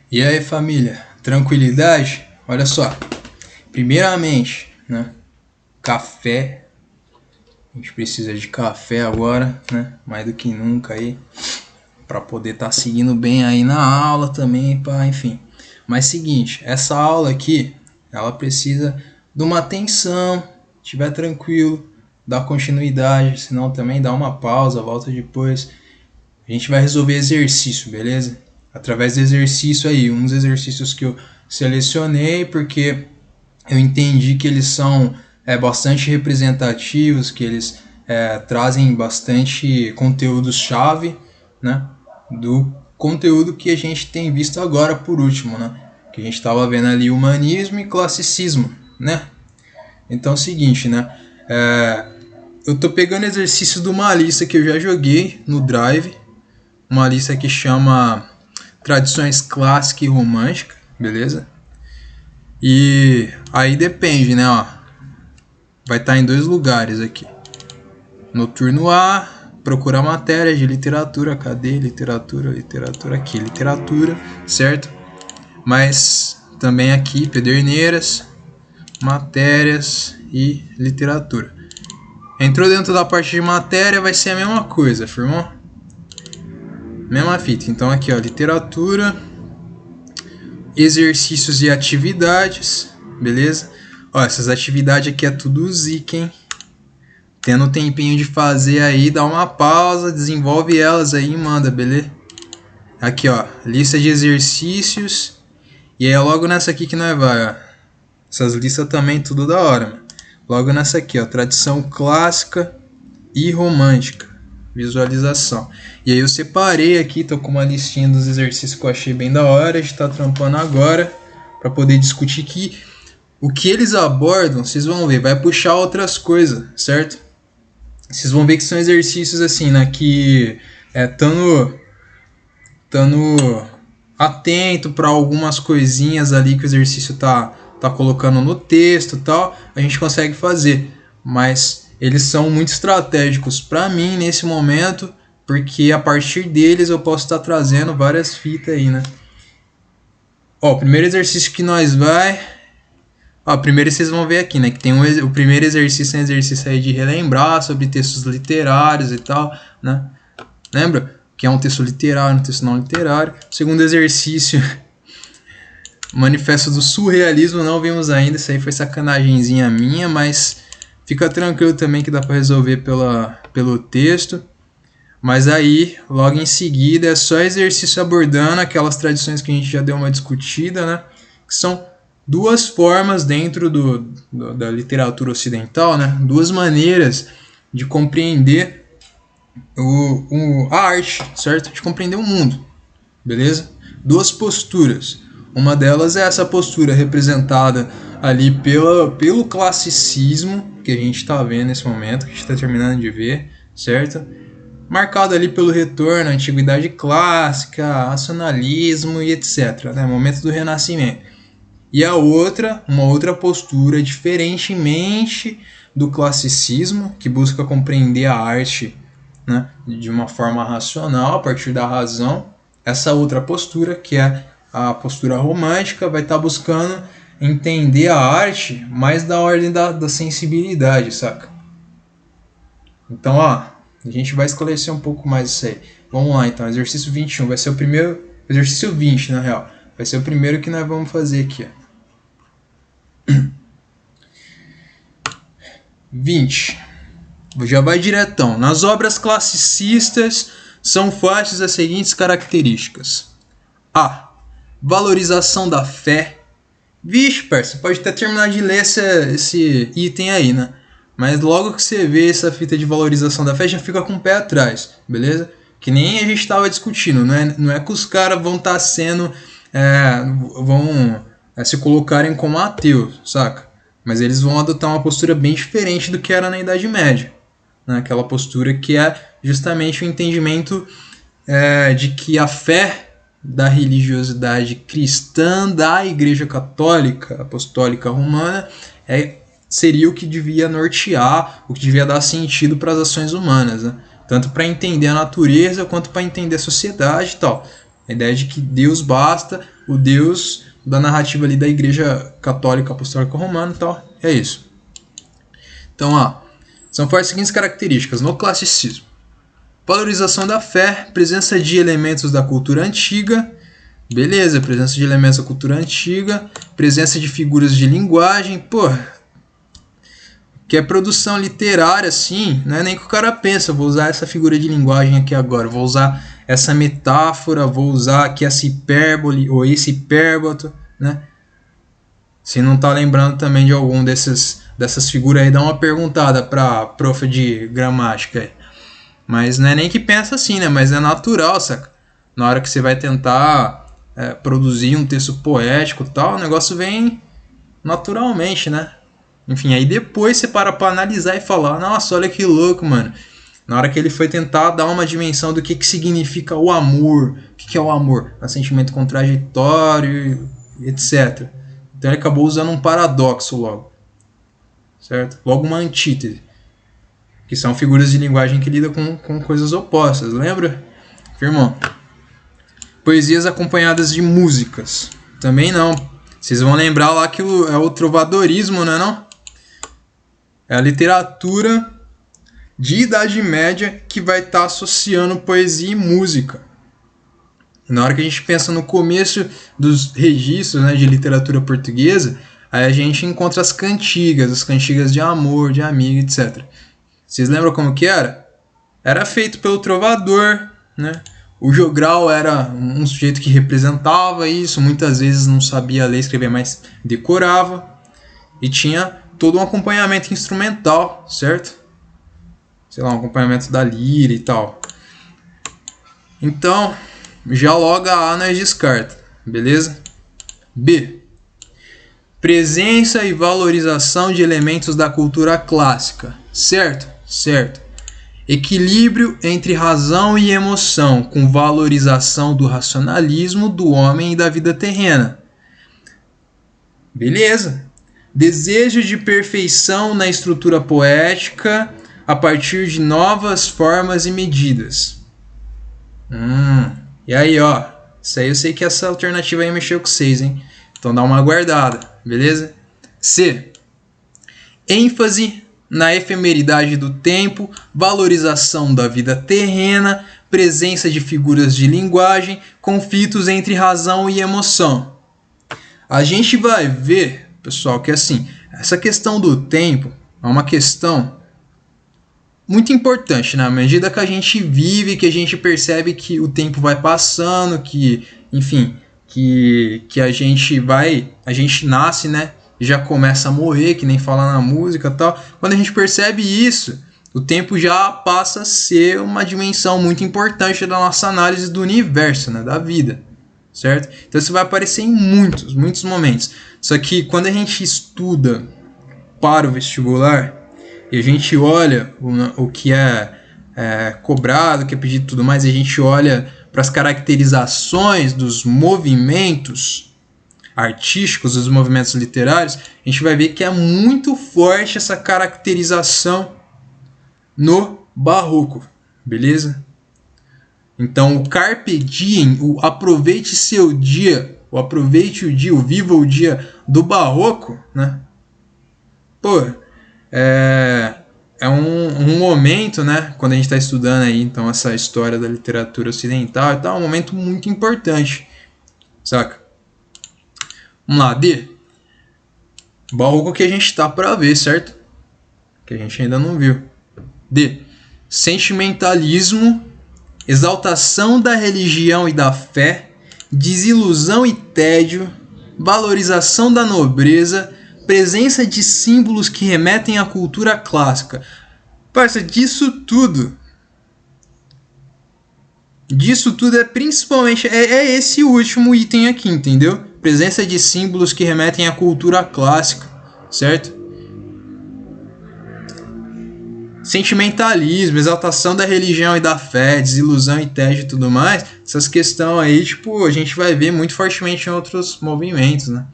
E aí, família, tranquilidade? Olha só, primeiramente, né, café. A gente precisa de café agora, né, mais do que nunca aí, para poder estar seguindo bem aí na aula também, pá, enfim. Mas seguinte, essa aula aqui, ela precisa de uma atenção, estiver tranquilo, dá continuidade, senão também dá uma pausa, volta depois. A gente vai resolver exercício, beleza? Através do exercício aí, uns exercícios que eu selecionei porque eu entendi que eles são bastante representativos, que eles trazem bastante conteúdo-chave, né, do conteúdo que a gente tem visto agora por último, né, que a gente estava vendo ali humanismo e classicismo, né. Então é o seguinte, né, eu tô pegando exercícios de uma lista que eu já joguei no Drive, uma lista que chama Tradições Clássica e Romântica, beleza? E aí depende, né? Ó, vai estar em dois lugares aqui. Noturno A, procurar matéria de literatura, cadê? Literatura, aqui, literatura, certo? Mas também aqui, Pederneiras, matérias e literatura. Entrou dentro da parte de matéria, vai ser a mesma coisa, firmou? Mesma fita. Então aqui, ó, literatura, exercícios e atividades, beleza? Ó, essas atividades aqui é tudo zica, hein? Tendo um tempinho de fazer aí, dá uma pausa, desenvolve elas aí e manda, beleza? Aqui, ó, lista de exercícios. E aí é logo nessa aqui que nós vai, ó. Essas listas também tudo da hora, mano. Logo nessa aqui, ó, tradição clássica e romântica. Visualização. E aí eu separei aqui, tô com uma listinha dos exercícios que eu achei bem da hora, a gente tá trampando agora para poder discutir que o que eles abordam, vocês vão ver, vai puxar outras coisas, certo? Vocês vão ver que são exercícios assim, né, que estando atento para algumas coisinhas ali que o exercício tá colocando no texto e tal, a gente consegue fazer, mas eles são muito estratégicos para mim nesse momento, porque a partir deles eu posso estar trazendo várias fitas aí, né? Ó, o primeiro exercício que nós vai... Ó, primeiro vocês vão ver aqui, né, que tem o primeiro exercício é um exercício aí de relembrar sobre textos literários e tal, né? Lembra? Que é um texto literário, um texto não literário. O segundo exercício... Manifesto do Surrealismo, não vimos ainda, isso aí foi sacanagemzinha minha, mas fica tranquilo também que dá para resolver pelo texto. Mas aí, logo em seguida, é só exercício abordando aquelas tradições que a gente já deu uma discutida, né? Que são duas formas dentro da literatura ocidental, né? Duas maneiras de compreender a arte, certo? De compreender o mundo, beleza? Duas posturas. Uma delas é essa postura representada ali pelo classicismo, que a gente está vendo nesse momento, que a gente está terminando de ver, certo? Marcado ali pelo retorno à antiguidade clássica, racionalismo e etc., né? Momento do Renascimento. E a outra, uma outra postura, diferentemente do classicismo, que busca compreender a arte, né, de uma forma racional, a partir da razão. Essa outra postura, que é a postura romântica, vai estar buscando entender a arte mais da ordem da sensibilidade, saca? Então, ó, a gente vai esclarecer um pouco mais isso aí. Vamos lá, então, exercício 21 vai ser o primeiro, exercício 20, na real, vai ser o primeiro que nós vamos fazer aqui, ó. 20. Já vai diretão. Nas obras classicistas são fortes as seguintes características. A. Valorização da fé. Vixe, parça, pode até terminar de ler esse item aí, né? Mas logo que você vê essa fita de valorização da fé, já fica com o pé atrás, beleza? Que nem a gente estava discutindo, não é que os caras vão estar sendo... vão se colocarem como ateus, saca? Mas eles vão adotar uma postura bem diferente do que era na Idade Média. Né? Aquela postura que é justamente o entendimento de que a fé da religiosidade cristã da Igreja Católica Apostólica Romana seria o que devia nortear, o que devia dar sentido para as ações humanas, né? Tanto para entender a natureza quanto para entender a sociedade e tal. A ideia de que Deus basta, o Deus da narrativa ali da Igreja Católica Apostólica Romana e tal, é isso. Então, são fortes as seguintes características no classicismo: valorização da fé, presença de elementos da cultura antiga, beleza, presença de elementos da cultura antiga, presença de figuras de linguagem, que é produção literária, assim, não é nem que o cara pensa, vou usar essa figura de linguagem aqui agora, vou usar essa metáfora, vou usar aqui essa hipérbole ou esse hipérboto, né? Se não tá lembrando também de algum dessas figuras aí, dá uma perguntada pra prof de gramática aí. Mas não é nem que pensa assim, né? Mas é natural, saca? Na hora que você vai tentar produzir um texto poético e tal, o negócio vem naturalmente, né? Enfim, aí depois você para pra analisar e falar, nossa, olha que louco, mano. Na hora que ele foi tentar dar uma dimensão do que significa o amor, o que é o amor, o sentimento contraditório, etc. Então ele acabou usando um paradoxo logo, certo? Logo uma antítese, que são figuras de linguagem que lidam com coisas opostas, lembra? Firmão. Poesias acompanhadas de músicas, também não. Vocês vão lembrar lá que é o trovadorismo, não é não? É a literatura de Idade Média que vai estar associando poesia e música. Na hora que a gente pensa no começo dos registros, né, de literatura portuguesa, aí a gente encontra as cantigas de amor, de amigo, etc. Vocês lembram como que era? Era feito pelo trovador, né? O jogral era um sujeito que representava isso, muitas vezes não sabia ler e escrever, mas decorava. E tinha todo um acompanhamento instrumental, certo? Sei lá, um acompanhamento da lira e tal. Então, já logo a A nós descarta, beleza? B. Presença e valorização de elementos da cultura clássica, certo? Certo. Equilíbrio entre razão e emoção, com valorização do racionalismo do homem e da vida terrena. Beleza. Desejo de perfeição na estrutura poética a partir de novas formas e medidas. E aí, ó. Isso aí eu sei que essa alternativa aí mexeu com vocês, hein? Então dá uma guardada, beleza? C. ênfase na efemeridade do tempo, valorização da vida terrena, presença de figuras de linguagem, conflitos entre razão e emoção. A gente vai ver, pessoal, que assim, essa questão do tempo é uma questão muito importante, na medida que a gente vive, que a gente percebe que o tempo vai passando, que, enfim, que a gente nasce, né? Já começa a morrer, que nem fala na música e tal. Quando a gente percebe isso, o tempo já passa a ser uma dimensão muito importante da nossa análise do universo, né, da vida, certo? Então isso vai aparecer em muitos momentos. Só que quando a gente estuda para o vestibular e a gente olha o que é cobrado, o que é pedido e tudo mais, e a gente olha para as caracterizações dos movimentos artísticos, dos movimentos literários, a gente vai ver que é muito forte essa caracterização no barroco, beleza? Então o carpe diem, o aproveite seu dia, o aproveite o dia, o viva o dia do barroco, né? É um momento, né? Quando a gente está estudando aí, então, essa história da literatura ocidental e tal, é um momento muito importante, saca? Vamos lá, D. Barroco que a gente tá para ver, certo? Que a gente ainda não viu. D. Sentimentalismo, exaltação da religião e da fé, desilusão e tédio, valorização da nobreza, presença de símbolos que remetem à cultura clássica. Parça, disso tudo é principalmente esse último item aqui, entendeu? Presença de símbolos que remetem à cultura clássica, certo? Sentimentalismo, exaltação da religião e da fé, desilusão e tédio e tudo mais. Essas questões aí, tipo, a gente vai ver muito fortemente em outros movimentos, né?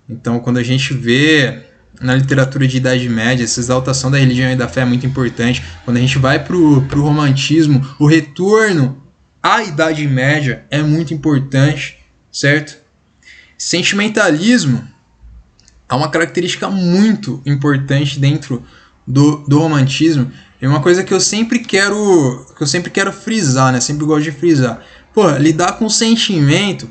Então, quando a gente vê na literatura de Idade Média, essa exaltação da religião e da fé é muito importante. Quando a gente vai pro romantismo, o retorno a Idade Média é muito importante, certo? Sentimentalismo é uma característica muito importante dentro do romantismo. É uma coisa que eu sempre quero frisar, né? Sempre gosto de frisar. Lidar com sentimento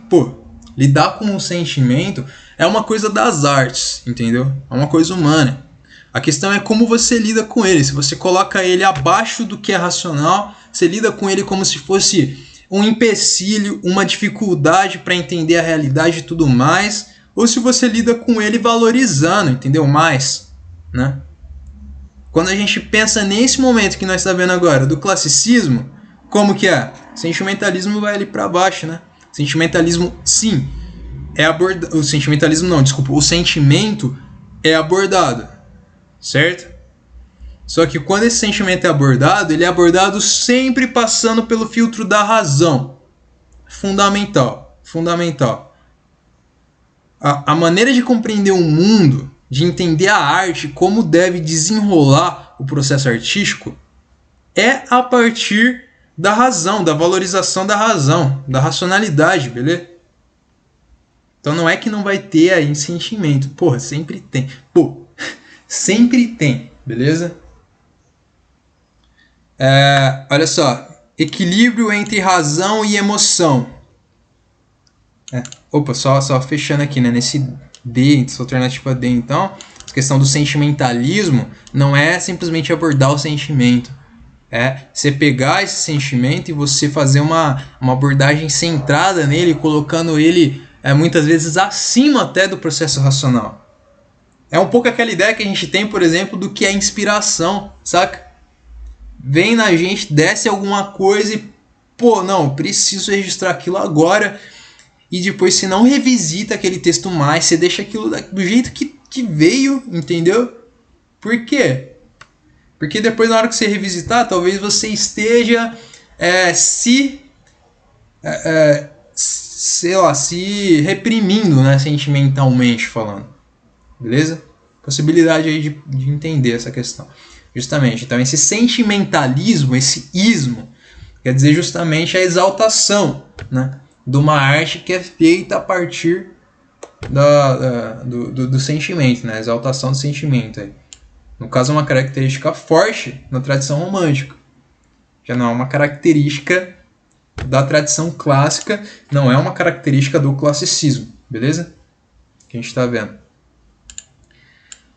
é uma coisa das artes, entendeu? É uma coisa humana. A questão é como você lida com ele. Se você coloca ele abaixo do que é racional, você lida com ele como se fosse um empecilho, uma dificuldade para entender a realidade e tudo mais, ou se você lida com ele valorizando, entendeu? Mais, né? Quando a gente pensa nesse momento que nós estamos vendo agora, do classicismo, como que é? Sentimentalismo vai ali para baixo, né? Sentimentalismo, sim, é abordado. O sentimentalismo não, desculpa. O sentimento é abordado, certo? Só que quando esse sentimento é abordado, ele é abordado sempre passando pelo filtro da razão. Fundamental. A maneira de compreender o mundo, de entender a arte, como deve desenrolar o processo artístico, é a partir da razão, da valorização da razão, da racionalidade, beleza? Então não é que não vai ter aí sentimento. Sempre tem. Sempre tem, beleza? Olha só. Equilíbrio entre razão e emoção. Só fechando aqui, né? Nesse D, essa alternativa D, então, a questão do sentimentalismo não é simplesmente abordar o sentimento. É você pegar esse sentimento e você fazer uma abordagem centrada nele, colocando ele muitas vezes acima até do processo racional. É um pouco aquela ideia que a gente tem, por exemplo, do que é inspiração, saca? Vem na gente, desce alguma coisa e, preciso registrar aquilo agora. E depois você não revisita aquele texto mais, você deixa aquilo do jeito que veio, entendeu? Por quê? Porque depois, na hora que você revisitar, talvez você esteja se reprimindo, né, sentimentalmente falando. Beleza? Possibilidade aí de entender essa questão. Justamente. Então, esse sentimentalismo, esse ismo, quer dizer justamente a exaltação, né, de uma arte que é feita a partir do sentimento, né, a exaltação do sentimento. Aí. No caso, é uma característica forte na tradição romântica. Já não é uma característica da tradição clássica, não é uma característica do classicismo. Beleza? Que a gente está vendo.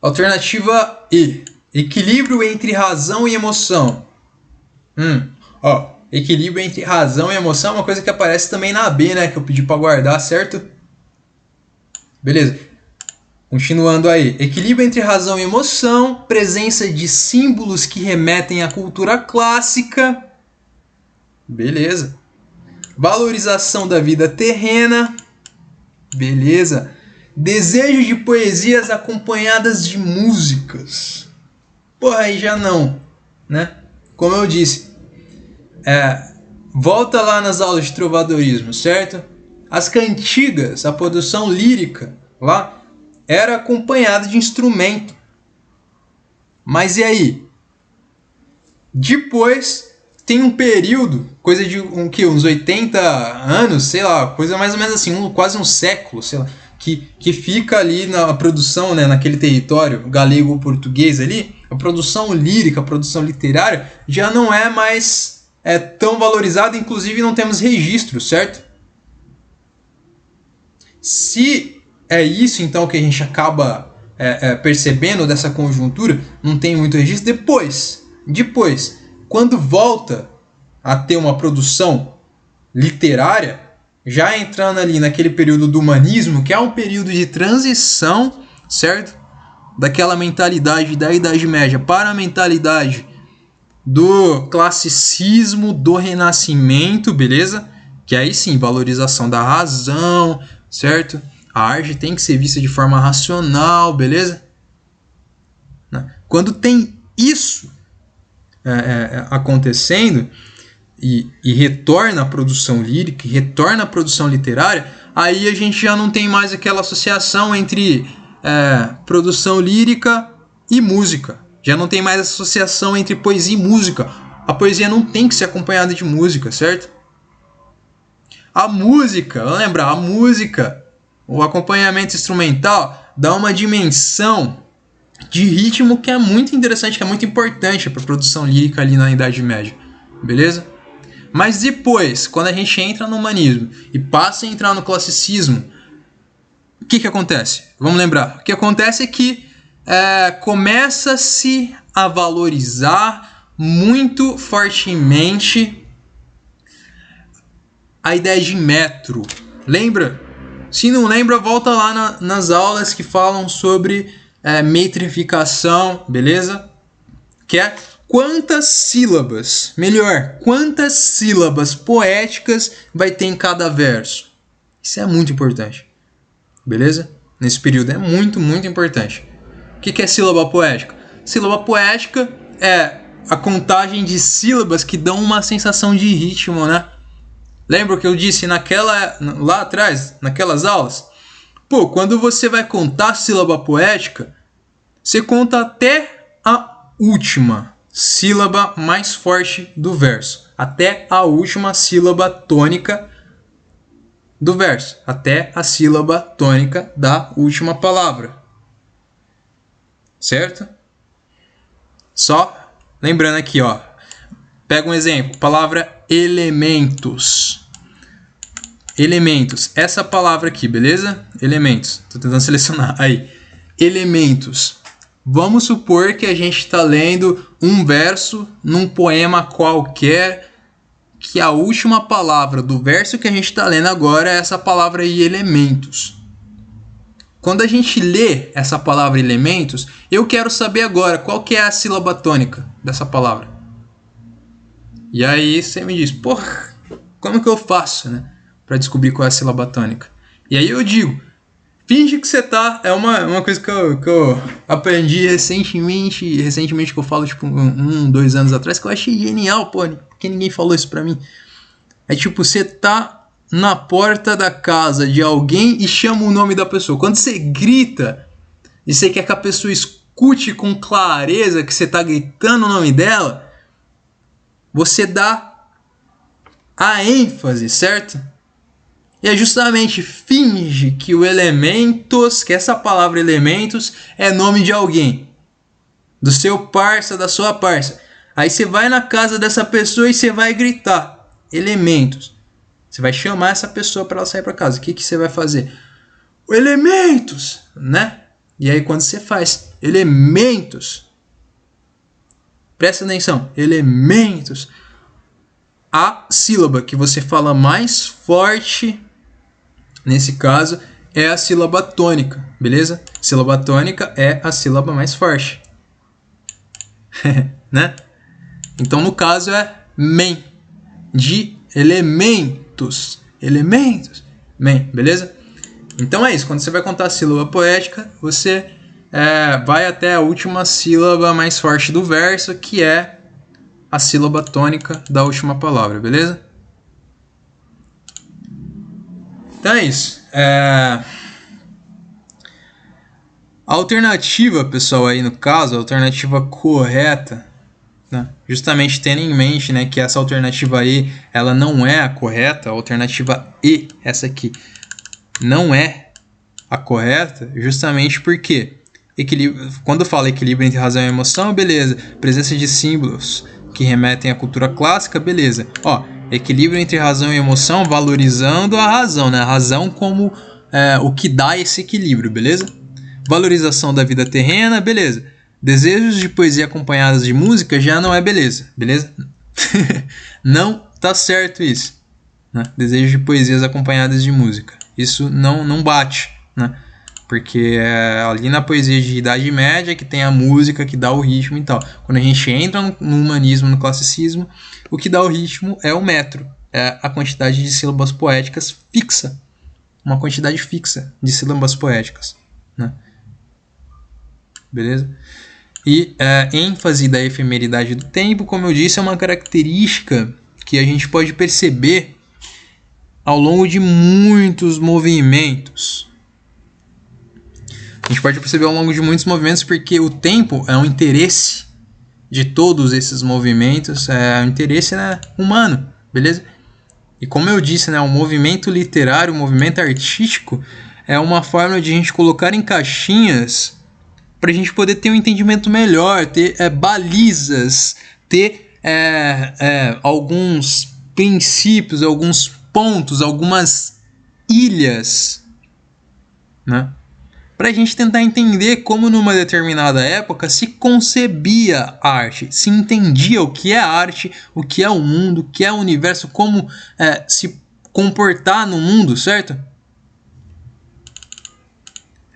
Alternativa E. Equilíbrio entre razão e emoção. Equilíbrio entre razão e emoção é uma coisa que aparece também na B, né? Que eu pedi para guardar, certo? Beleza. Continuando aí. Equilíbrio entre razão e emoção. Presença de símbolos que remetem à cultura clássica. Beleza. Valorização da vida terrena. Beleza. Desejo de poesias acompanhadas de músicas. Aí já não, né? Como eu disse, volta lá nas aulas de trovadorismo, certo? As cantigas, a produção lírica lá, era acompanhada de instrumento. Mas e aí? Depois tem um período, coisa de uns 80 anos, sei lá, coisa mais ou menos assim, quase um século, sei lá, que fica ali na produção, né, naquele território galego-português ali, a produção lírica, a produção literária já não é mais tão valorizada, inclusive não temos registro, certo? Se é isso então que a gente acaba percebendo dessa conjuntura, não tem muito registro. Depois, quando volta a ter uma produção literária, já entrando ali naquele período do humanismo, que é um período de transição, certo? Daquela mentalidade da Idade Média para a mentalidade do classicismo, do Renascimento, beleza? Que aí sim, valorização da razão, certo? A arte tem que ser vista de forma racional, beleza? Quando tem isso acontecendo e retorna a produção lírica, retorna a produção literária, aí a gente já não tem mais aquela associação entre produção lírica e música. Já não tem mais associação entre poesia e música. A poesia não tem que ser acompanhada de música, certo? A música, vamos lembrar, a música, o acompanhamento instrumental dá uma dimensão de ritmo que é muito interessante, que é muito importante para a produção lírica ali na Idade Média, beleza? Mas depois, quando a gente entra no humanismo e passa a entrar no classicismo, o que acontece? Vamos lembrar, o que acontece é que começa-se a valorizar muito fortemente a ideia de metro. Lembra? Se não lembra, volta lá nas aulas que falam sobre metrificação, beleza? Que é quantas sílabas, melhor, quantas sílabas poéticas vai ter em cada verso. Isso é muito importante, beleza? Nesse período é muito, muito importante. O que é sílaba poética? Sílaba poética é a contagem de sílabas que dão uma sensação de ritmo, né? Lembra o que eu disse lá atrás, naquelas aulas? Pô, quando você vai contar a sílaba poética, você conta até a última sílaba mais forte do verso. Até a última sílaba tônica do verso. Até a sílaba tônica da última palavra. Certo? Só lembrando aqui, ó. Pega um exemplo. Palavra elementos. Elementos. Essa palavra aqui, beleza? Elementos. Tô tentando selecionar. Aí. Elementos. Vamos supor que a gente está lendo um verso num poema qualquer, que a última palavra do verso que a gente está lendo agora é essa palavra aí, elementos. Quando a gente lê essa palavra elementos, eu quero saber agora qual que é a sílaba tônica dessa palavra. E aí você me diz, porra, como que eu faço, né, para descobrir qual é a sílaba tônica? E aí eu digo, finge que você tá... É uma coisa que eu aprendi recentemente que eu falo, tipo, 2 anos atrás, que eu achei genial, pô, porque ninguém falou isso pra mim. É tipo, você tá na porta da casa de alguém e chama o nome da pessoa. Quando você grita e você quer que a pessoa escute com clareza que você tá gritando o nome dela, você dá a ênfase, certo? E é justamente finge que o elementos, que essa palavra elementos é nome de alguém. Do seu parça, da sua parça. Aí você vai na casa dessa pessoa e você vai gritar. Elementos. Você vai chamar essa pessoa para ela sair para casa. O que você vai fazer? Elementos, né? E aí quando você faz elementos, presta atenção, elementos, a sílaba que você fala mais forte, nesse caso, é a sílaba tônica, beleza? Sílaba tônica é a sílaba mais forte. Né? Então, no caso, é men, de elementos. Elementos. Men, beleza? Então é isso. Quando você vai contar a sílaba poética, você vai até a última sílaba mais forte do verso, que é a sílaba tônica da última palavra, beleza? Então é isso. A alternativa, pessoal, aí no caso, a alternativa correta, né? Justamente tendo em mente, né, que essa alternativa E, ela não é a correta, a alternativa E, essa aqui, não é a correta, justamente porque quando fala equilíbrio entre razão e emoção, beleza. Presença de símbolos que remetem à cultura clássica, beleza. Ó, equilíbrio entre razão e emoção, valorizando a razão, né? A razão como o que dá esse equilíbrio, beleza? Valorização da vida terrena, beleza. Desejos de poesia acompanhadas de música já não é beleza, beleza? Não tá certo isso, né? Desejos de poesias acompanhadas de música. Isso não bate, né? Porque é ali na poesia de Idade Média que tem a música que dá o ritmo e tal. Quando a gente entra no humanismo, no classicismo, o que dá o ritmo é o metro. É a quantidade de sílabas poéticas fixa. Uma quantidade fixa de sílabas poéticas, né? Beleza? E ênfase da efemeridade do tempo, como eu disse, é uma característica que a gente pode perceber ao longo de muitos movimentos. A gente pode perceber ao longo de muitos movimentos porque o tempo é um interesse de todos esses movimentos, é um interesse, né, humano, beleza? E como eu disse, né, o movimento literário, o movimento artístico é uma forma de a gente colocar em caixinhas para a gente poder ter um entendimento melhor, ter balizas, ter alguns princípios, alguns pontos, algumas ilhas, né? Para a gente tentar entender como numa determinada época se concebia a arte, se entendia o que é arte, o que é o mundo, o que é o universo, como se comportar no mundo, certo?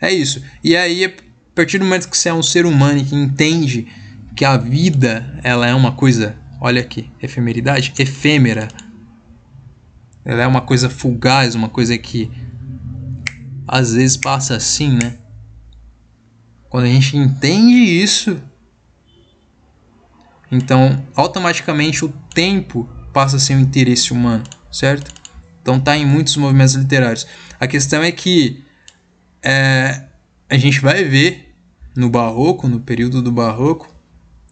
É isso. E aí, a partir do momento que você é um ser humano e que entende que a vida ela é uma coisa, olha aqui, efemeridade, efêmera, ela é uma coisa fugaz, uma coisa que às vezes passa assim, né? Quando a gente entende isso, então automaticamente o tempo passa a ser um interesse humano, certo? Então tá em muitos movimentos literários. A questão é que a gente vai ver no Barroco, no período do Barroco,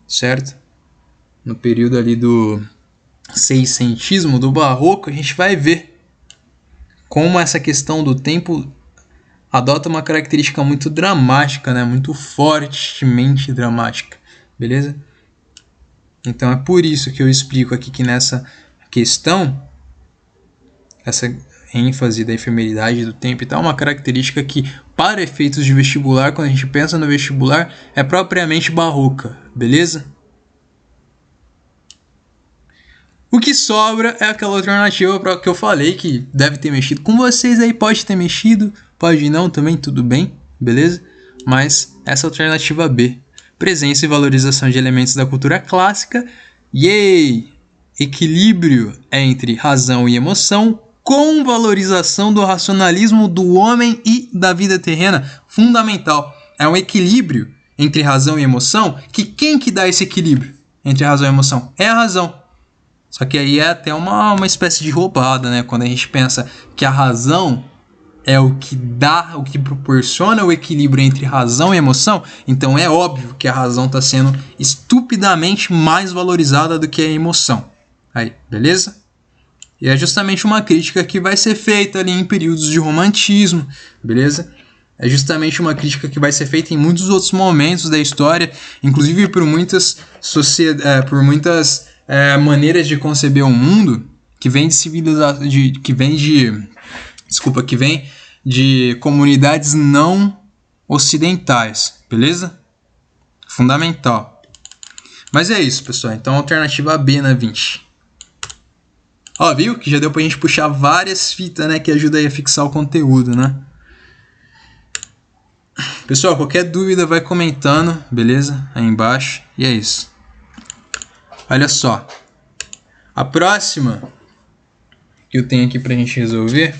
certo? No período ali do seiscentismo do Barroco, a gente vai ver como essa questão do tempo adota uma característica muito dramática, né? Muito fortemente dramática, beleza? Então é por isso que eu explico aqui que nessa questão, essa ênfase da efemeridade do tempo e tal, uma característica que, para efeitos de vestibular, quando a gente pensa no vestibular, é propriamente barroca, beleza? O que sobra é aquela alternativa para que eu falei, que deve ter mexido com vocês aí, pode ter mexido, pode não também, tudo bem, beleza? Mas essa alternativa B, presença e valorização de elementos da cultura clássica, yay! Equilíbrio entre razão e emoção, com valorização do racionalismo do homem e da vida terrena, fundamental. É um equilíbrio entre razão e emoção, que quem que dá esse equilíbrio entre razão e emoção? É a razão. Só que aí é até uma espécie de roubada, né? Quando a gente pensa que a razão é o que dá, o que proporciona o equilíbrio entre razão e emoção, então é óbvio que a razão está sendo estupidamente mais valorizada do que a emoção. Aí, beleza? E é justamente uma crítica que vai ser feita ali em períodos de romantismo, beleza? É justamente uma crítica que vai ser feita em muitos outros momentos da história, inclusive por muitas maneiras de conceber o mundo que vem de civilização, que vem de comunidades não ocidentais, beleza? Fundamental. Mas é isso, pessoal. Então, alternativa B na 20. Ó, viu? Que já deu pra gente puxar várias fitas, né? Que ajuda aí a fixar o conteúdo, né? Pessoal, qualquer dúvida vai comentando, beleza? Aí embaixo. E é isso. Olha só. A próxima que eu tenho aqui pra gente resolver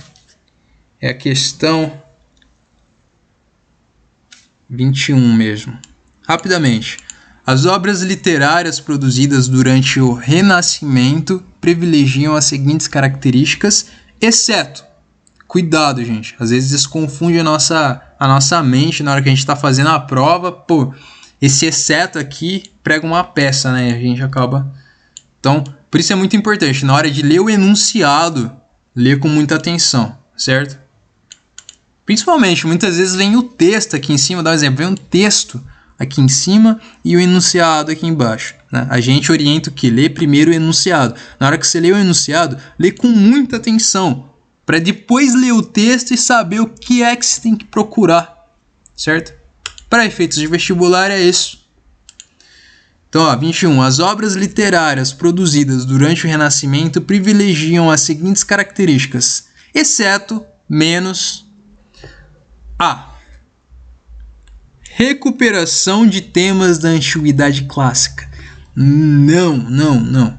é a questão 21 mesmo. Rapidamente. As obras literárias produzidas durante o Renascimento privilegiam as seguintes características, exceto, cuidado, gente, às vezes isso confunde a nossa mente na hora que a gente está fazendo a prova, pô, esse exceto aqui prega uma peça, né, a gente acaba... Então, por isso é muito importante, na hora de ler o enunciado, ler com muita atenção, certo? Principalmente, muitas vezes vem o texto aqui em cima, dá um exemplo, vem um texto aqui em cima e o enunciado aqui embaixo, né? A gente orienta o que? Lê primeiro o enunciado. Na hora que você lê o enunciado, lê com muita atenção, para depois ler o texto e saber o que é que você tem que procurar, certo? Para efeitos de vestibular é isso. Então, ó, 21. As obras literárias produzidas durante o Renascimento privilegiam as seguintes características, exceto, menos, A. Recuperação de temas da antiguidade clássica. Não.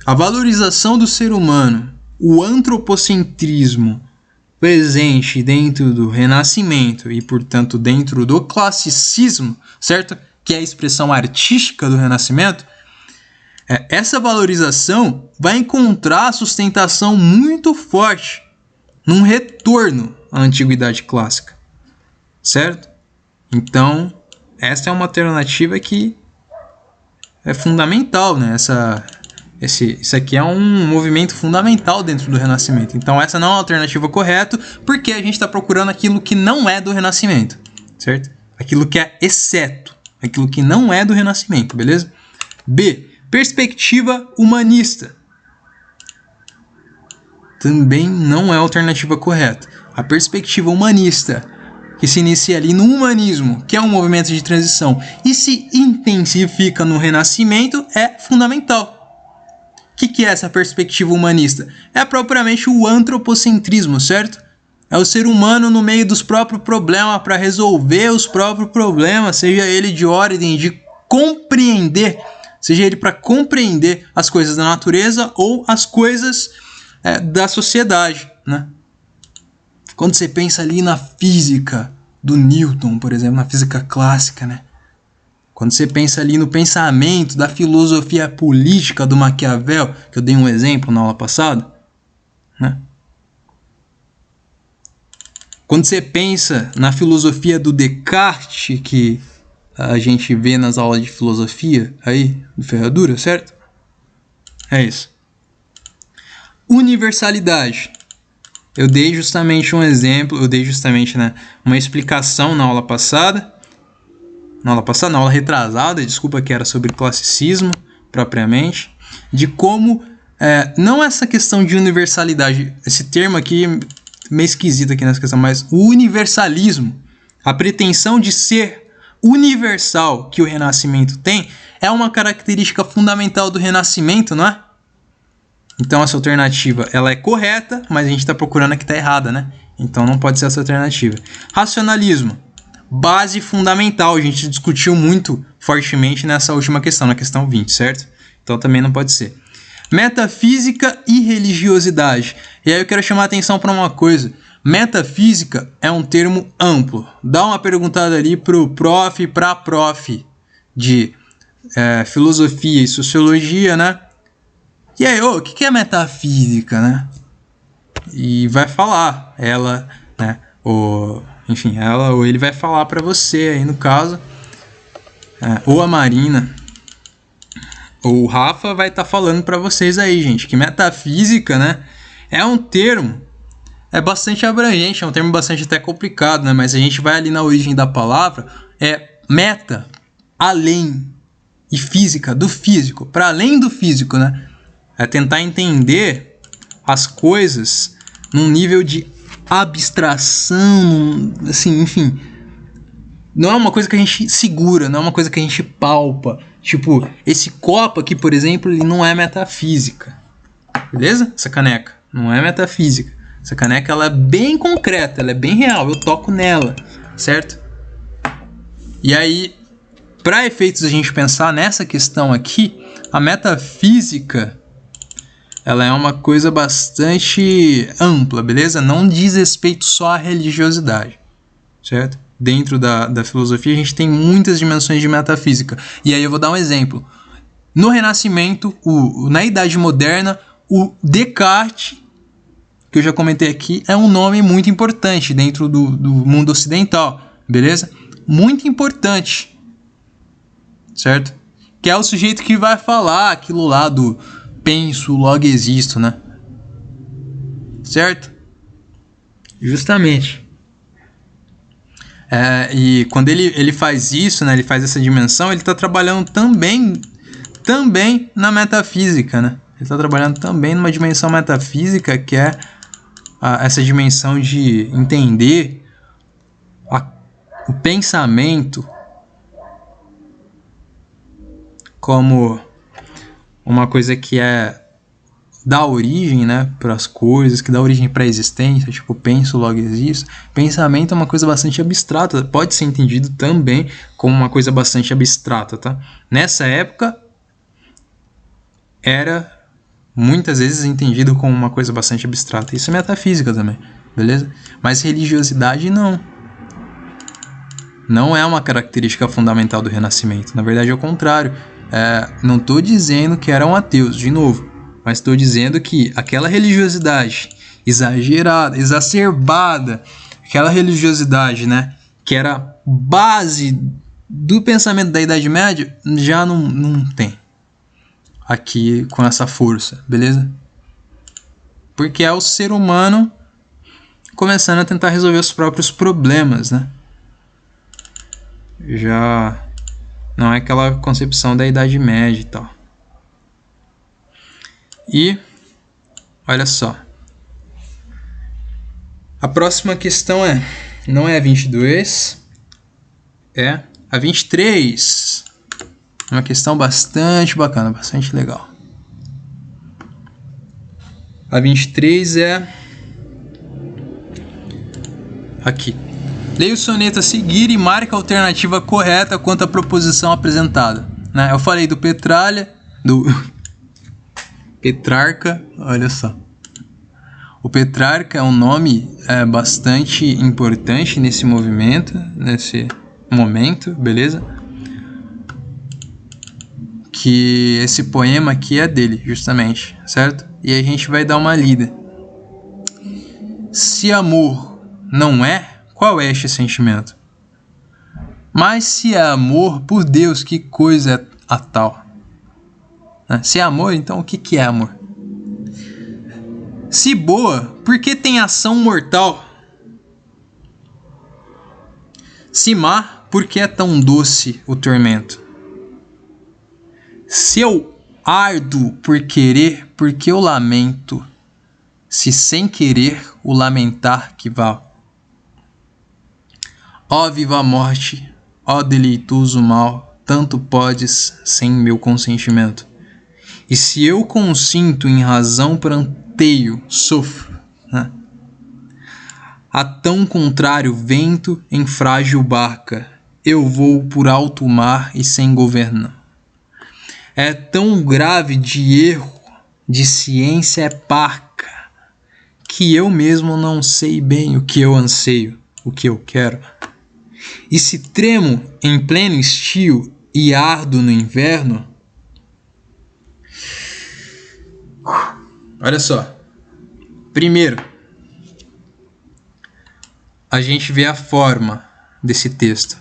A valorização do ser humano, o antropocentrismo presente dentro do Renascimento e, portanto, dentro do classicismo, certo? Que é a expressão artística do Renascimento, essa valorização vai encontrar sustentação muito forte num retorno à antiguidade clássica, certo? Então, essa é uma alternativa que é fundamental, né? Isso aqui é um movimento fundamental dentro do Renascimento. Então essa não é uma alternativa correta, porque a gente está procurando aquilo que não é do Renascimento, certo? Aquilo que é exceto, aquilo que não é do Renascimento, beleza? B. Perspectiva humanista. Também não é a alternativa correta. A perspectiva humanista, que se inicia ali no humanismo, que é um movimento de transição, e se intensifica no Renascimento, é fundamental. O que é essa perspectiva humanista? É propriamente o antropocentrismo, certo? É o ser humano no meio dos próprios problemas para resolver os próprios problemas, seja ele de ordem de compreender, seja ele para compreender as coisas da natureza ou as coisas da sociedade, né? Quando você pensa ali na física do Newton, por exemplo, na física clássica, né? Quando você pensa ali no pensamento da filosofia política do Maquiavel, que eu dei um exemplo na aula passada, né? Quando você pensa na filosofia do Descartes, que a gente vê nas aulas de filosofia aí, do Ferradura, certo? É isso. Universalidade. Eu dei justamente um exemplo, né, uma explicação na aula passada. Na aula retrasada, desculpa, que era sobre classicismo, propriamente, de como, não essa questão de universalidade, esse termo aqui meio esquisito aqui nessa questão, mas o universalismo, a pretensão de ser universal que o Renascimento tem, é uma característica fundamental do Renascimento, não é? Então essa alternativa, ela é correta, mas a gente está procurando a que está errada, né? Então não pode ser essa alternativa. Racionalismo. Base fundamental, a gente discutiu muito fortemente nessa última questão, na questão 20, certo? Então também não pode ser. Metafísica e religiosidade. E aí eu quero chamar a atenção para uma coisa. Metafísica é um termo amplo. Dá uma perguntada ali pro prof, pra prof de filosofia e sociologia, né? E aí, o que é metafísica, né? E vai falar, ela, né? Ela ou ele vai falar para você aí no caso, ou a Marina, ou o Rafa vai estar falando para vocês aí, gente, que metafísica, né, é um termo, bastante abrangente, é um termo bastante até complicado, né, mas a gente vai ali na origem da palavra, meta, além, e física, do físico, para além do físico, né, é tentar entender as coisas num nível de abstração, assim, enfim, não é uma coisa que a gente segura, não é uma coisa que a gente palpa. Tipo, esse copo aqui, por exemplo, ele não é metafísica, beleza? Essa caneca não é metafísica. Essa caneca, ela é bem concreta, ela é bem real, eu toco nela, certo? E aí, para efeitos a gente pensar nessa questão aqui, a metafísica, ela é uma coisa bastante ampla, beleza? Não diz respeito só à religiosidade, certo? Dentro da filosofia a gente tem muitas dimensões de metafísica. E aí eu vou dar um exemplo. No Renascimento, na Idade Moderna, o Descartes, que eu já comentei aqui, é um nome muito importante dentro do mundo ocidental, beleza? Muito importante, certo? Que é o sujeito que vai falar aquilo lá do penso, logo existo, né? Certo? Justamente. E quando ele faz isso, né, ele faz essa dimensão, ele está trabalhando também na metafísica, né? Ele está trabalhando também numa dimensão metafísica, que é essa dimensão de entender o pensamento como uma coisa que dá origem, né, para as coisas, que dá origem para a existência, tipo, penso, logo existo. Pensamento é uma coisa bastante abstrata, pode ser entendido também como uma coisa bastante abstrata, tá? Nessa época, era muitas vezes entendido como uma coisa bastante abstrata. Isso é metafísica também, beleza? Mas religiosidade não. Não é uma característica fundamental do Renascimento. Na verdade, é o contrário. Não estou dizendo que eram ateus, de novo. Mas estou dizendo que aquela religiosidade exagerada, exacerbada, aquela religiosidade, né, que era base do pensamento da Idade Média, já não tem. aqui com essa força, beleza? Porque é o ser humano começando a tentar resolver os próprios problemas, né? Já não é aquela concepção da Idade Média e tal. E olha só. A próxima questão não é a 22, é a 23. Uma questão bastante bacana, bastante legal. A 23 é aqui. Leia o soneto a seguir e marque a alternativa correta quanto à proposição apresentada. Né? Eu falei do Petrarca, olha só. O Petrarca é um nome bastante importante nesse movimento, nesse momento, beleza? Que esse poema aqui é dele, justamente, certo? E a gente vai dar uma lida. Se amor não é, qual é este sentimento? Mas se é amor, por Deus, que coisa é a tal? Se é amor, então o que é amor? Se boa, por que tem ação mortal? Se má, por que é tão doce o tormento? Se eu ardo por querer, por que eu lamento? Se sem querer o lamentar que vá. Ó viva morte, ó deleitoso mal, tanto podes sem meu consentimento. E se eu consinto em razão pranteio, sofro, né? A tão contrário vento em frágil barca, eu vou por alto mar e sem governo. É tão grave de erro, de ciência é parca, que eu mesmo não sei bem o que eu anseio, o que eu quero. E se tremo em pleno estio e ardo no inverno, olha só. Primeiro, a gente vê a forma desse texto.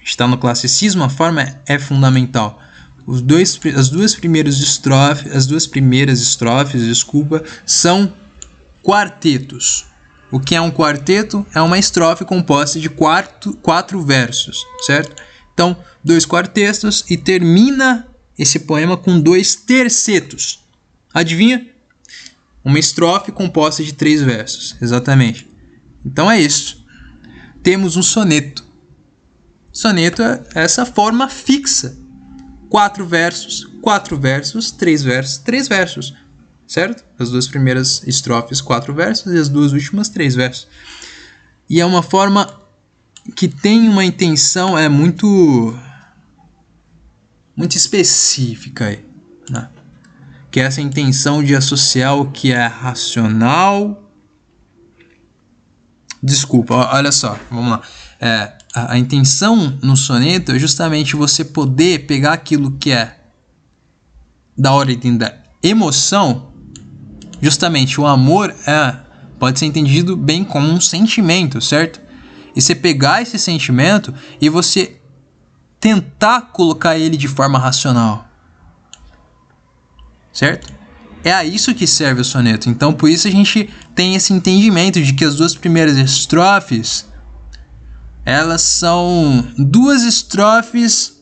Está no classicismo, a forma é fundamental. As duas primeiras estrofes, são quartetos. O que é um quarteto? É uma estrofe composta de quatro versos, certo? Então, 2 quartetos e termina esse poema com 2 tercetos. Adivinha? Uma estrofe composta de 3 versos, exatamente. Então é isso. Temos um soneto. Soneto é essa forma fixa. 4 versos, 3 versos, 3 versos. Certo? As 2 primeiras estrofes, 4 versos, e as 2 últimas, 3 versos. E é uma forma que tem uma intenção muito específica aí, né? Que é essa intenção de associar o que é racional. Desculpa, olha só, vamos lá. A intenção no soneto é justamente você poder pegar aquilo que é da ordem da emoção. Justamente o amor pode ser entendido bem como um sentimento, certo? E você pegar esse sentimento e você tentar colocar ele de forma racional, certo? É a isso que serve o soneto. Então por isso a gente tem esse entendimento de que as 2 primeiras estrofes, elas são 2 estrofes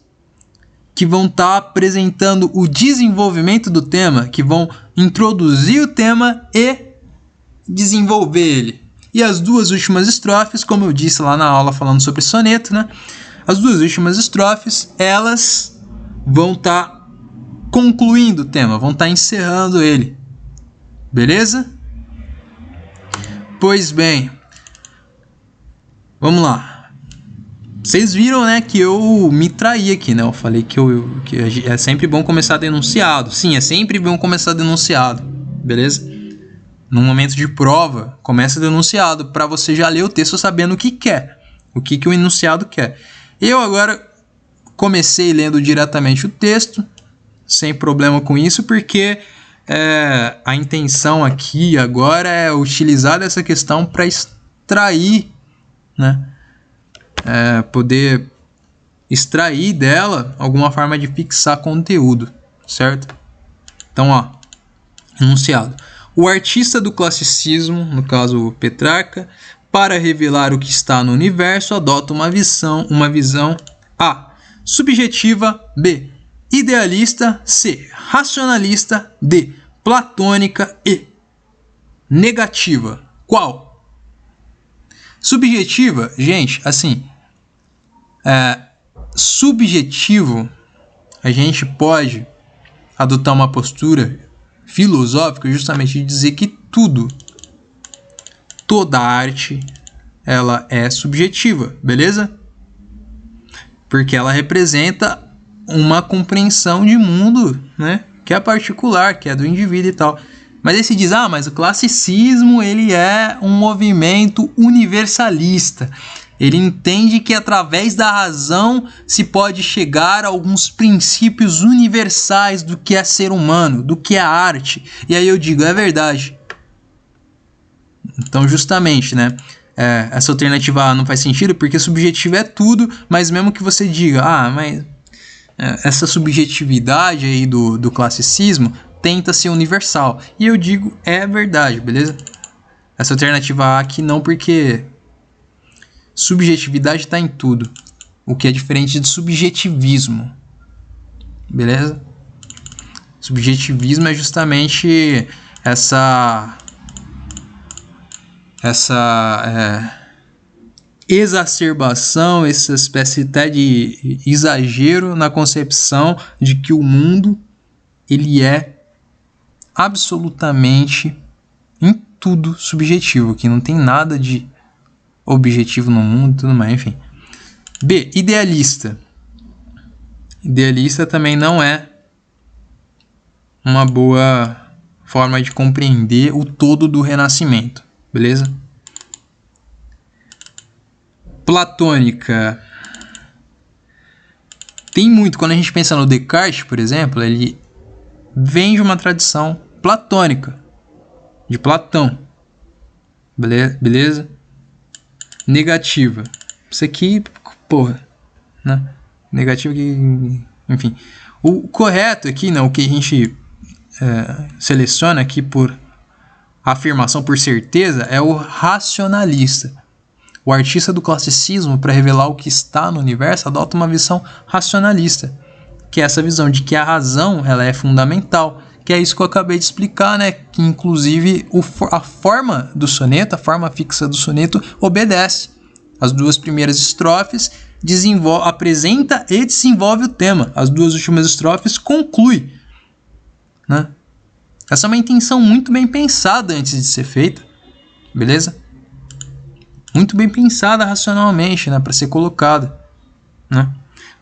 que vão estar apresentando o desenvolvimento do tema, que vão introduzir o tema e desenvolver ele. E as 2 últimas estrofes, como eu disse lá na aula falando sobre soneto, né? As 2 últimas estrofes, elas vão estar concluindo o tema, vão estar encerrando ele. Beleza? Pois bem, vamos lá. Vocês viram, né, que eu me traí aqui, né? Eu falei que é sempre bom começar denunciado. Sim, é sempre bom começar denunciado, beleza? Num momento de prova, começa denunciado para você já ler o texto sabendo o que quer, o que o enunciado quer. Eu agora comecei lendo diretamente o texto, sem problema com isso, porque a intenção aqui agora é utilizar essa questão para extrair, né? Poder extrair dela alguma forma de fixar conteúdo, certo? Então, ó, enunciado. O artista do classicismo, no caso Petrarca, para revelar o que está no universo, adota uma visão A, subjetiva, B, idealista, C, racionalista, D, platônica e negativa. Qual? Subjetiva, gente, assim, subjetivo, a gente pode adotar uma postura filosófica justamente de dizer que toda arte, ela é subjetiva, beleza? Porque ela representa uma compreensão de mundo, né, que é particular, que é do indivíduo e tal. Mas aí se diz, mas o classicismo, ele é um movimento universalista. Ele entende que através da razão se pode chegar a alguns princípios universais do que é ser humano, do que é arte. E aí eu digo, é verdade. Então justamente, né, essa alternativa A não faz sentido porque subjetivo é tudo, mas mesmo que você diga, mas essa subjetividade aí do classicismo tenta ser universal. E eu digo, é verdade, beleza? Essa alternativa A aqui não, porque subjetividade está em tudo, o que é diferente de subjetivismo, beleza? Subjetivismo é justamente essa exacerbação, essa espécie até de exagero na concepção de que o mundo, ele é absolutamente em tudo subjetivo, que não tem nada de objetivo no mundo e tudo mais, enfim. B, idealista. Idealista também não é uma boa forma de compreender o todo do Renascimento, beleza? Platônica. Tem muito, quando a gente pensa no Descartes, por exemplo, ele vem de uma tradição platônica, de Platão, beleza? Negativa. Isso aqui, né? Negativa que, enfim. O correto aqui, né, o que a gente seleciona aqui por afirmação, por certeza, é o racionalista. O artista do classicismo, para revelar o que está no universo, adota uma visão racionalista, que é essa visão de que a razão, ela é fundamental, que é isso que eu acabei de explicar, né? Que inclusive a forma do soneto, a forma fixa do soneto, obedece. As duas primeiras estrofes apresenta e desenvolve o tema. As duas últimas estrofes conclui, né? Essa é uma intenção muito bem pensada antes de ser feita, beleza? Muito bem pensada racionalmente, né, para ser colocada, né?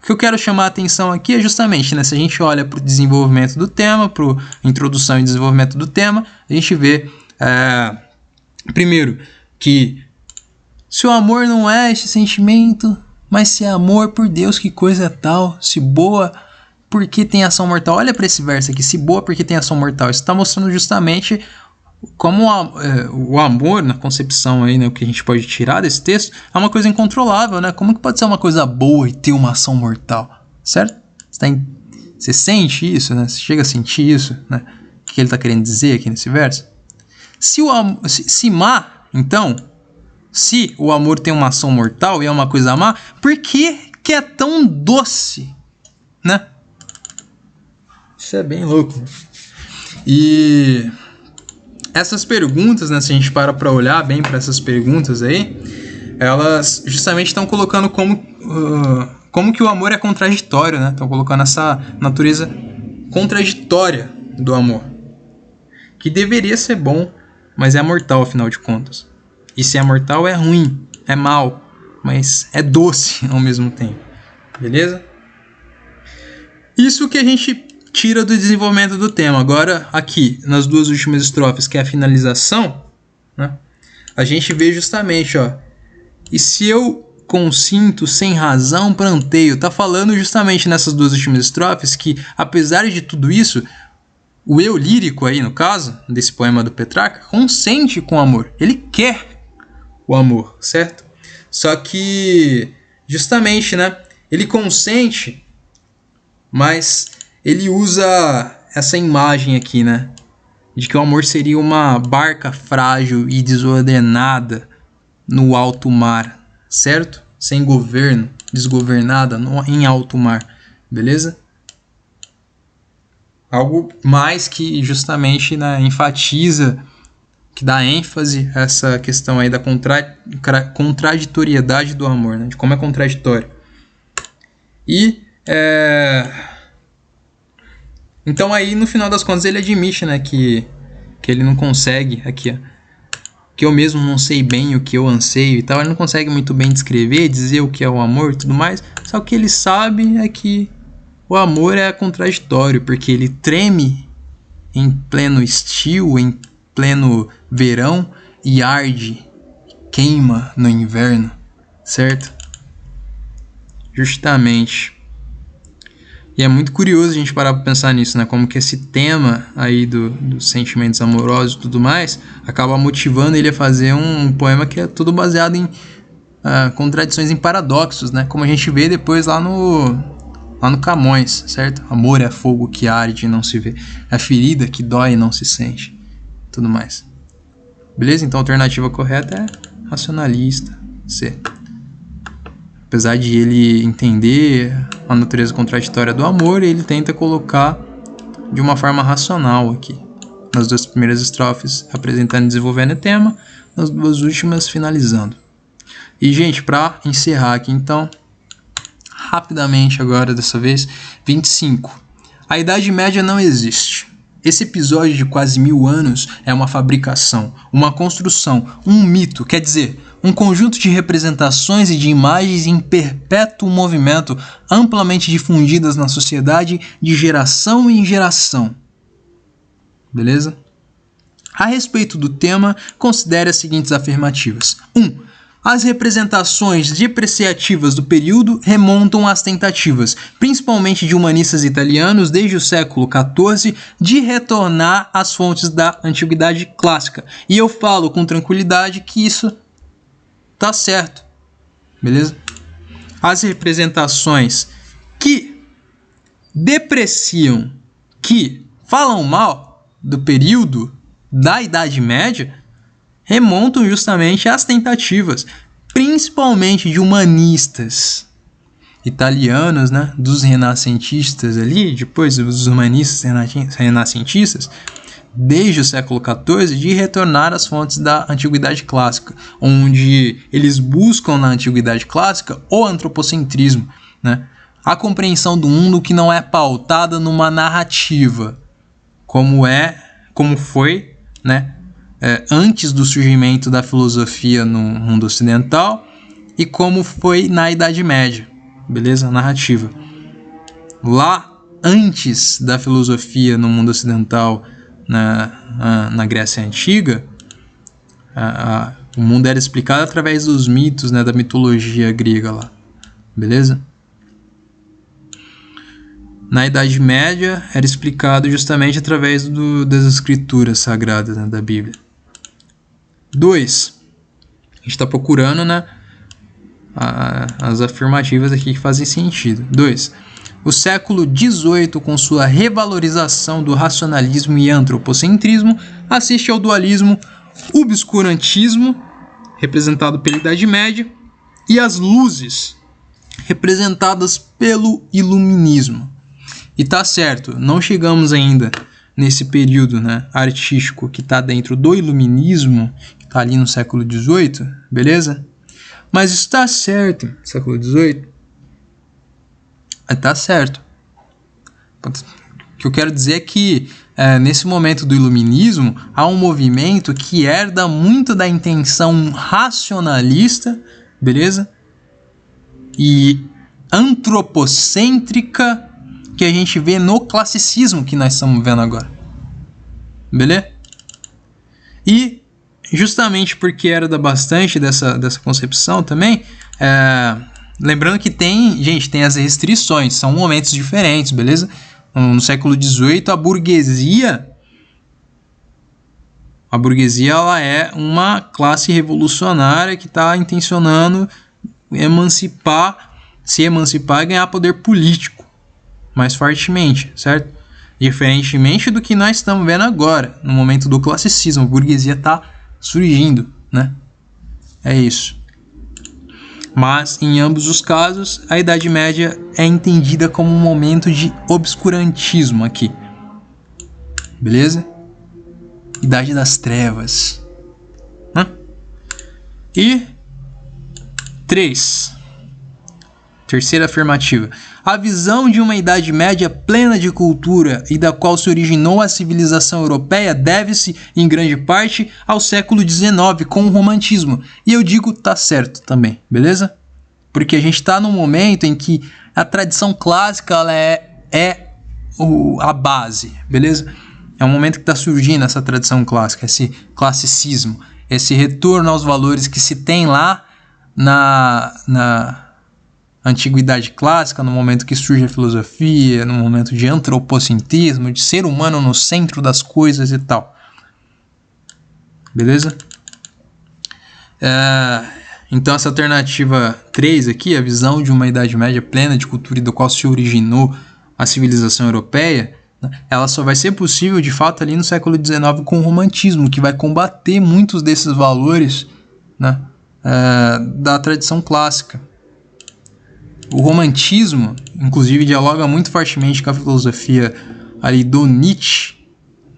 O que eu quero chamar a atenção aqui é justamente, né, se a gente olha para o desenvolvimento do tema, para a introdução e desenvolvimento do tema, a gente vê, primeiro, que se o amor não é este sentimento, mas se é amor por Deus, que coisa tal, se boa, porque tem ação mortal. Olha para esse verso aqui, se boa, porque tem ação mortal. Isso está mostrando justamente como o amor, na concepção aí, né, o que a gente pode tirar desse texto, é uma coisa incontrolável, né? Como que pode ser uma coisa boa e ter uma ação mortal, certo? Você sente isso, né? Você chega a sentir isso, né? O que ele está querendo dizer aqui nesse verso? Então, se o amor tem uma ação mortal e é uma coisa má, por que é tão doce, né? Isso é bem louco. E essas perguntas, né, se a gente para olhar bem para essas perguntas aí, elas justamente estão colocando como que o amor é contraditório, né? Estão colocando essa natureza contraditória do amor, que deveria ser bom, mas é mortal afinal de contas. E se é mortal é ruim, é mal, mas é doce ao mesmo tempo, beleza? Isso que a gente tira do desenvolvimento do tema. Agora, aqui, nas duas últimas estrofes, que é a finalização, né, a gente vê justamente, ó, e se eu consinto sem razão, pranteio. Tá falando justamente nessas duas últimas estrofes que, apesar de tudo isso, o eu lírico aí, no caso, desse poema do Petrarca, consente com o amor. Ele quer o amor, certo? Só que, justamente, né, ele consente, mas ele usa essa imagem aqui, né? De que o amor seria uma barca frágil e desordenada no alto mar, certo? Sem governo, desgovernada em alto mar, beleza? Algo mais que justamente, né, enfatiza, que dá ênfase a essa questão aí da contraditoriedade do amor, né? De como é contraditório. E então aí no final das contas ele admite, né, que ele não consegue aqui, ó, que eu mesmo não sei bem o que eu anseio e tal. Ele não consegue muito bem descrever, dizer o que é o amor e tudo mais. Só que ele sabe é que o amor é contraditório, porque ele treme em pleno estio, em pleno verão, e arde, queima no inverno, certo? Justamente. E é muito curioso a gente parar para pensar nisso, né? Como que esse tema aí dos sentimentos amorosos e tudo mais acaba motivando ele a fazer um poema que é todo baseado em contradições, em paradoxos, né? Como a gente vê depois lá no Camões, certo? Amor é fogo que arde e não se vê, é ferida que dói e não se sente, tudo mais. Beleza? Então a alternativa correta é racionalista, C. Apesar de ele entender a natureza contraditória do amor, ele tenta colocar de uma forma racional aqui. Nas duas primeiras estrofes, apresentando e desenvolvendo o tema, nas duas últimas, finalizando. E, gente, para encerrar aqui, então, rapidamente agora, dessa vez, 25. A Idade Média não existe. Esse episódio de quase 1000 anos é uma fabricação, uma construção, um mito, quer dizer, um conjunto de representações e de imagens em perpétuo movimento, amplamente difundidas na sociedade de geração em geração. Beleza? A respeito do tema, considere as seguintes afirmativas. 1. As representações depreciativas do período remontam às tentativas, principalmente de humanistas italianos desde o século XIV, de retornar às fontes da antiguidade clássica. E eu falo com tranquilidade que isso tá certo, beleza? As representações que depreciam, que falam mal do período da Idade Média, remontam justamente às tentativas, principalmente de humanistas italianos, né, dos renascentistas ali, depois dos humanistas renascentistas, desde o século XIV, de retornar às fontes da Antiguidade Clássica, onde eles buscam na Antiguidade Clássica o antropocentrismo, né, a compreensão do mundo que não é pautada numa narrativa, como foi, né, antes do surgimento da filosofia no mundo ocidental e como foi na Idade Média, beleza? Narrativa. Lá, antes da filosofia no mundo ocidental, na Grécia Antiga, o mundo era explicado através dos mitos, né, da mitologia grega lá, beleza? Na Idade Média, era explicado justamente através das escrituras sagradas, né, da Bíblia. 2. A gente está procurando, né, as afirmativas aqui que fazem sentido. 2. O século XVIII, com sua revalorização do racionalismo e antropocentrismo, assiste ao dualismo obscurantismo, representado pela Idade Média, e as luzes, representadas pelo iluminismo. E tá certo, não chegamos ainda nesse período, né, artístico que está dentro do iluminismo, que está ali no século XVIII, beleza? Mas isso está certo, século XVIII. Está certo. O que eu quero dizer é que nesse momento do iluminismo há um movimento que herda muito da intenção racionalista, beleza? E antropocêntrica que a gente vê no classicismo que nós estamos vendo agora. Beleza? E justamente porque herda bastante dessa concepção também, lembrando que tem as restrições, são momentos diferentes, beleza? No século XVIII, a burguesia ela é uma classe revolucionária que está intencionando se emancipar e ganhar poder político, mais fortemente, certo? Diferentemente do que nós estamos vendo agora, no momento do classicismo, a burguesia está surgindo, né? É isso. Mas, em ambos os casos, a Idade Média é entendida como um momento de obscurantismo aqui. Beleza? Idade das Trevas. E 3. Terceira afirmativa. A visão de uma Idade Média plena de cultura e da qual se originou a civilização europeia deve-se, em grande parte, ao século XIX, com o romantismo. E eu digo, tá certo também, beleza? Porque a gente está num momento em que a tradição clássica ela é a base, beleza? É um momento que está surgindo essa tradição clássica, esse classicismo, esse retorno aos valores que se tem lá na antiguidade clássica, no momento que surge a filosofia, no momento de antropocentrismo, de ser humano no centro das coisas e tal. Beleza? Então essa alternativa 3 aqui, a visão de uma Idade Média plena de cultura e do qual se originou a civilização europeia, ela só vai ser possível de fato ali no século XIX com o romantismo, que vai combater muitos desses valores, né, da tradição clássica. O romantismo, inclusive, dialoga muito fortemente com a filosofia ali do Nietzsche,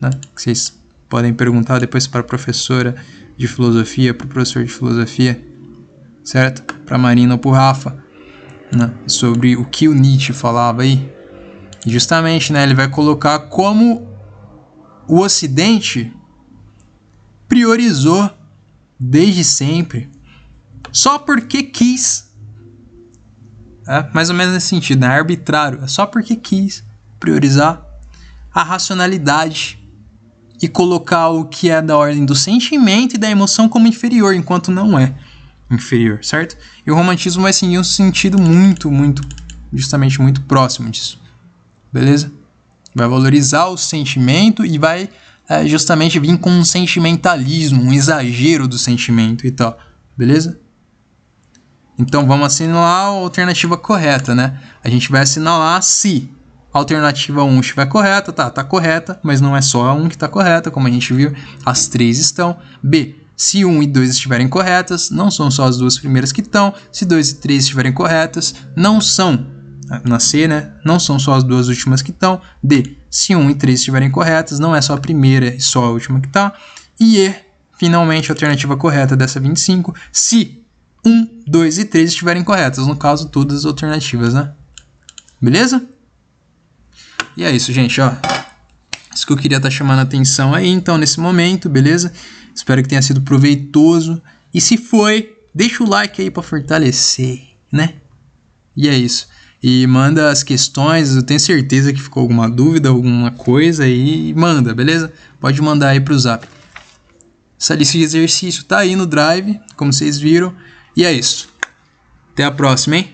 né, que vocês podem perguntar depois para a professora de filosofia, para o professor de filosofia, certo? Para a Marina ou para o Rafa, né, sobre o que o Nietzsche falava aí. E justamente, né, ele vai colocar como o Ocidente priorizou desde sempre, só porque quis. Mais ou menos nesse sentido, né? É arbitrário, é só porque quis priorizar a racionalidade e colocar o que é da ordem do sentimento e da emoção como inferior, enquanto não é inferior, certo? E o romantismo vai seguir um sentido justamente muito próximo disso, beleza? Vai valorizar o sentimento e vai justamente vir com um sentimentalismo, um exagero do sentimento e tal, beleza? Então vamos assinalar a alternativa correta, né? A gente vai assinalar se a alternativa 1 estiver correta, tá correta, mas não é só a 1 que está correta, como a gente viu, as 3 estão. B, se 1 e 2 estiverem corretas, não são só as duas primeiras que estão. Se 2 e 3 estiverem corretas, não são, na C, né? Não são só as duas últimas que estão. D, se 1 e 3 estiverem corretas, não é só a primeira e só a última que está. E E, finalmente, a alternativa correta dessa 25, se 1, 2 e 3 estiverem corretas. No caso, todas as alternativas, né? Beleza? E é isso, gente, ó. Isso que eu queria estar chamando a atenção aí, então, nesse momento, beleza? Espero que tenha sido proveitoso. E se foi, deixa o like aí para fortalecer, né? E é isso. E manda as questões, eu tenho certeza que ficou alguma dúvida, alguma coisa aí, manda, beleza? Pode mandar aí pro Zap. Essa lista de exercício tá aí no Drive, como vocês viram. E é isso. Até a próxima, hein?